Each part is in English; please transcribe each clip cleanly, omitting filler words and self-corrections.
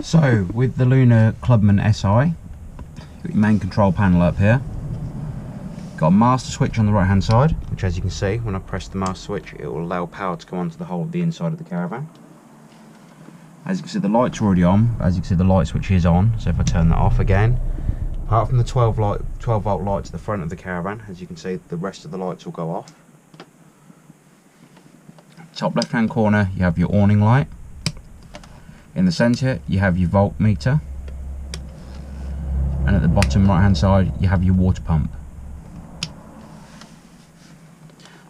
So with the Lunar Clubman Si, you've got your main control panel up here. Got a master switch on the right hand side, which as you can see, when I press the master switch, it will allow power to come onto the whole of the inside of the Caravan. As you can see, the lights are already on. As you can see, the light switch is on. So if I turn that off again, apart from the 12 volt lights at the front of the Caravan, as you can see, the rest of the lights will go off. Top left hand corner, you have your awning light. In the centre, you have your voltmeter. And at the bottom right hand side, you have your water pump.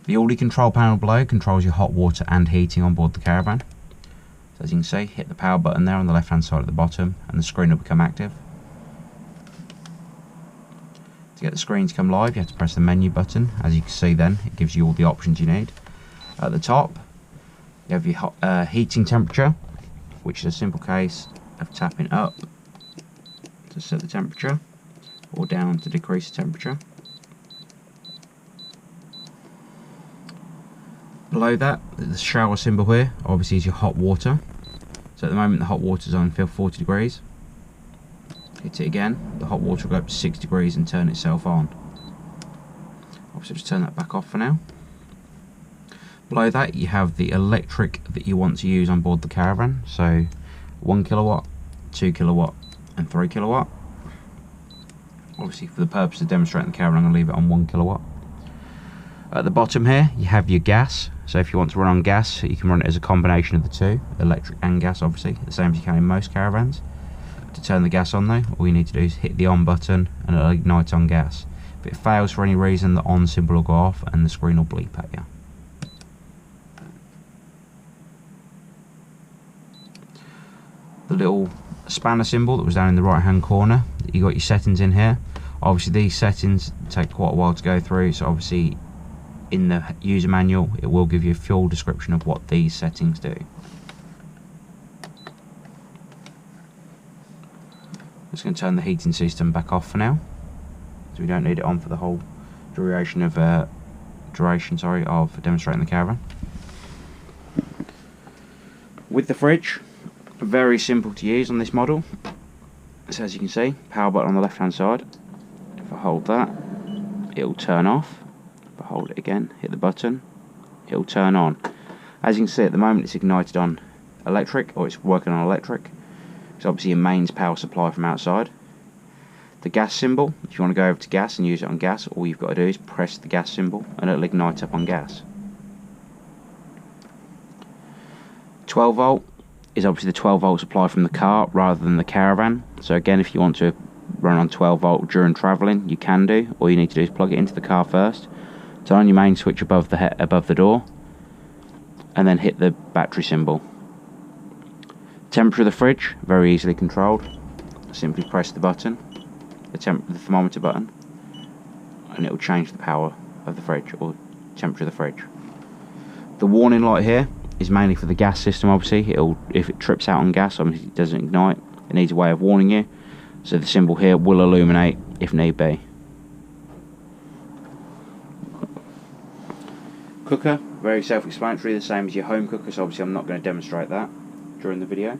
The Audi control panel below controls your hot water and heating on board the Caravan. So as you can see, hit the power button there on the left hand side at the bottom and the screen will become active. To get the screen to come live, you have to press the menu button. As you can see then, it gives you all the options you need. At the top, you have your heating temperature, which is a simple case of tapping up to set the temperature or down to decrease the temperature. Below that, the shower symbol here obviously is your hot water. So at the moment the hot water is on fill 40 degrees. Hit it again, the hot water will go up to 6 degrees and turn itself on. Obviously just turn that back off for now. Below that you have the electric that you want to use on board the Caravan. So 1 kilowatt, 2 kilowatt and 3 kilowatt. Obviously for the purpose of demonstrating the Caravan I'm going to leave it on 1 kilowatt. At the bottom here you have your gas. So if you want to run on gas, you can run it as a combination of the two, electric and gas obviously, the same as you can in most Caravans. To turn the gas on though, all you need to do is hit the on button and it'll ignite on gas. If it fails for any reason, the on symbol will go off and the screen will bleep at you. The little spanner symbol that was down in the right hand corner, you got your settings in here. Obviously these settings take quite a while to go through, so obviously in the user manual it will give you a full description of what these settings do. I'm just going to turn the heating system back off for now, so we don't need it on for the whole duration of demonstrating the Caravan. With the fridge, very simple to use on this model. So as you can see, power button on the left hand side. If I hold that, it will turn off. If I hold it again, hit the button, it will turn on. As you can see at the moment it's ignited on electric, or it's working on electric. It's obviously a mains power supply from outside. The gas symbol, if you want to go over to gas and use it on gas, all you've got to do is press the gas symbol and it'll ignite up on gas. 12 volt is obviously the 12 volt supply from the car rather than the Caravan. So again, if you want to run on 12 volt during travelling, you can do. All you need to do is plug it into the car first, turn on your main switch above the door, and then hit the battery symbol. Temperature of the fridge, very easily controlled. Simply press the button, the thermometer button, and it will change the power of the fridge, or temperature of the fridge. The warning light here is mainly for the gas system. Obviously if it trips out on gas, obviously it doesn't ignite, it needs a way of warning you, so the symbol here will illuminate if need be. Cooker, very self-explanatory, the same as your home cooker, so obviously I'm not going to demonstrate that during the video.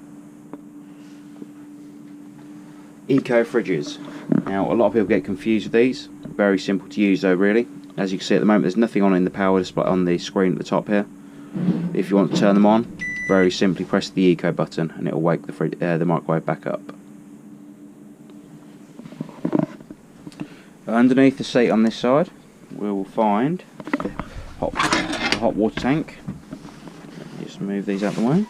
Eco fridges. Now a lot of people get confused with these. Very simple to use though really. As you can see at the moment there's nothing on in the power display on the screen at the top here. If you want to turn them on, very simply press the Eco button and it will wake the microwave back up. Underneath the seat on this side we will find the hot water tank. Just move these out of the way.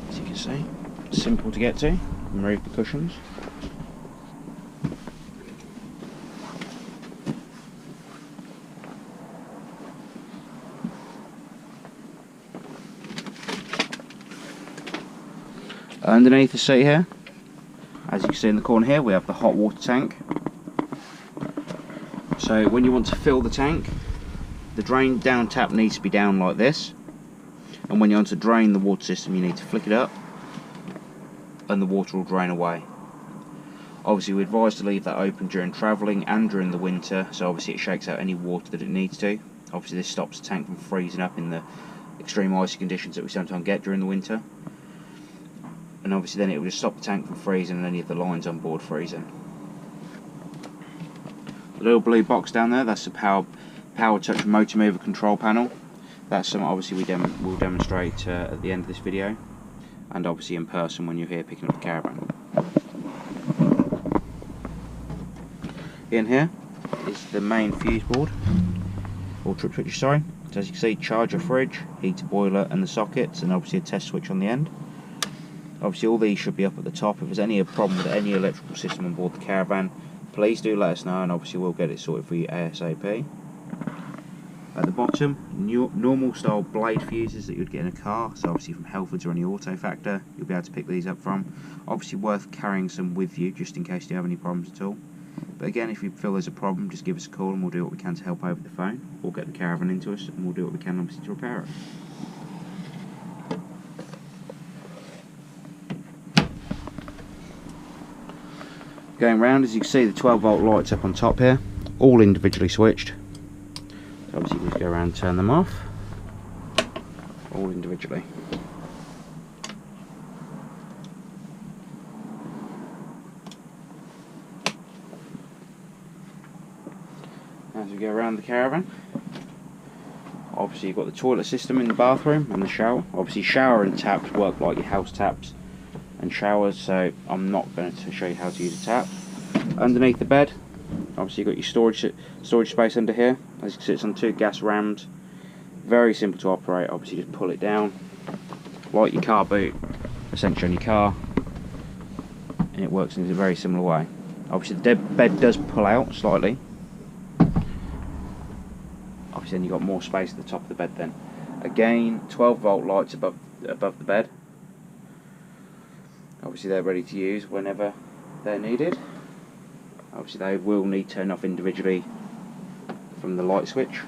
As you can see, simple to get to. Remove the cushions. Underneath the seat here, as you can see in the corner here, we have the hot water tank. So when you want to fill the tank, the drain down tap needs to be down like this, and when you want to drain the water system you need to flick it up and the water will drain away. Obviously we advise to leave that open during travelling and during the winter, so obviously it shakes out any water that it needs to. Obviously this stops the tank from freezing up in the extreme icy conditions that we sometimes get during the winter. And obviously then it will just stop the tank from freezing and any of the lines on board freezing. The little blue box down there, that's the power touch motor mover control panel. That's something obviously we'll demonstrate at the end of this video, and obviously in person when you're here picking up the Caravan. In here is the main fuse board, or trip switch, sorry. So as you can see, charger fridge, heater boiler and the sockets, and obviously a test switch on the end. Obviously all these should be up at the top. If there's any problem with any electrical system on board the Caravan, please do let us know, and obviously we'll get it sorted for you ASAP. At the bottom, normal style blade fuses that you'd get in a car, so obviously from Halfords or any Auto Factor, you'll be able to pick these up from. Obviously worth carrying some with you just in case you have any problems at all. But again, if you feel there's a problem, just give us a call and we'll do what we can to help over the phone, or get the Caravan into us and we'll do what we can obviously to repair it. Going round, as you can see, the 12-volt lights up on top here, all individually switched. So obviously you just go around and turn them off, all individually. As we go around the Caravan, obviously you've got the toilet system in the bathroom and the shower. Obviously shower and taps work like your house taps and showers, so I'm not going to show you how to use a tap. Underneath the bed, obviously you've got your storage space under here. As you can see, it's on 2 gas rams. Very simple to operate. Obviously just pull it down like your car boot essentially on your car, and it works in a very similar way. Obviously the bed does pull out slightly. Obviously then you've got more space at the top of the bed then. Again, 12-volt lights above the bed. Obviously they're ready to use whenever they're needed. Obviously they will need to turn off individually from the light switch.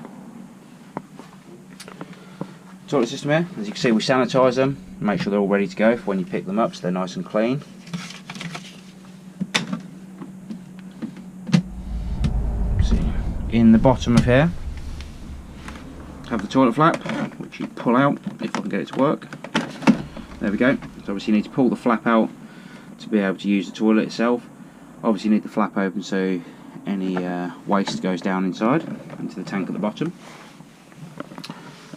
Toilet system here, as you can see, we sanitise them, make sure they're all ready to go for when you pick them up so they're nice and clean. See, in the bottom of here have the toilet flap, which you pull out if I can get it to work. There we go. So obviously you need to pull the flap out to be able to use the toilet itself. Obviously you need the flap open so any waste goes down inside into the tank at the bottom.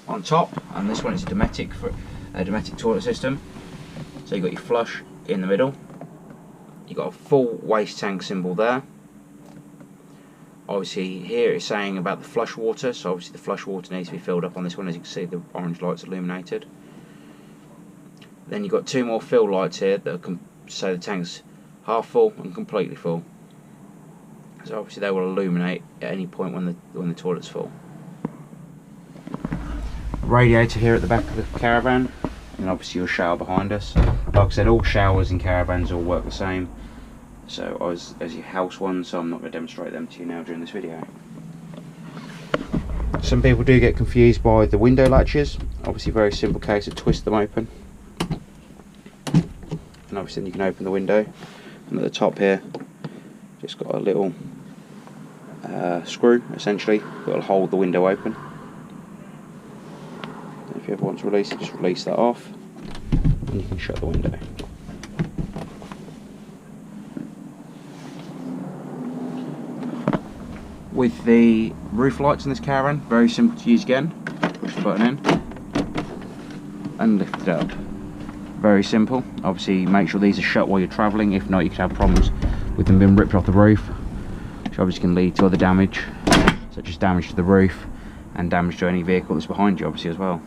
On top, and this one is a Dometic toilet system. So you've got your flush in the middle. You've got a full waste tank symbol there. Obviously here it's saying about the flush water, so obviously the flush water needs to be filled up on this one. As you can see, the orange light's illuminated. Then you've got 2 more fill lights here that are so the tank's half full and completely full. So obviously they will illuminate at any point when the toilet's full. Radiator here at the back of the Caravan, and obviously your shower behind us. Like I said, all showers in Caravans all work the same, so as your house ones, so I'm not going to demonstrate them to you now during this video. Some people do get confused by the window latches. Obviously very simple case of twist them open, and obviously then you can open the window, and at the top here just got a little screw essentially that will hold the window open. If you ever want to release it, just release that off and you can shut the window. With the roof lights in this Caravan, very simple to use again. Push the button in and lift it up. Very simple. Obviously make sure these are shut while you're travelling, if not you could have problems with them being ripped off the roof, which obviously can lead to other damage, such as damage to the roof and damage to any vehicle that's behind you obviously as well.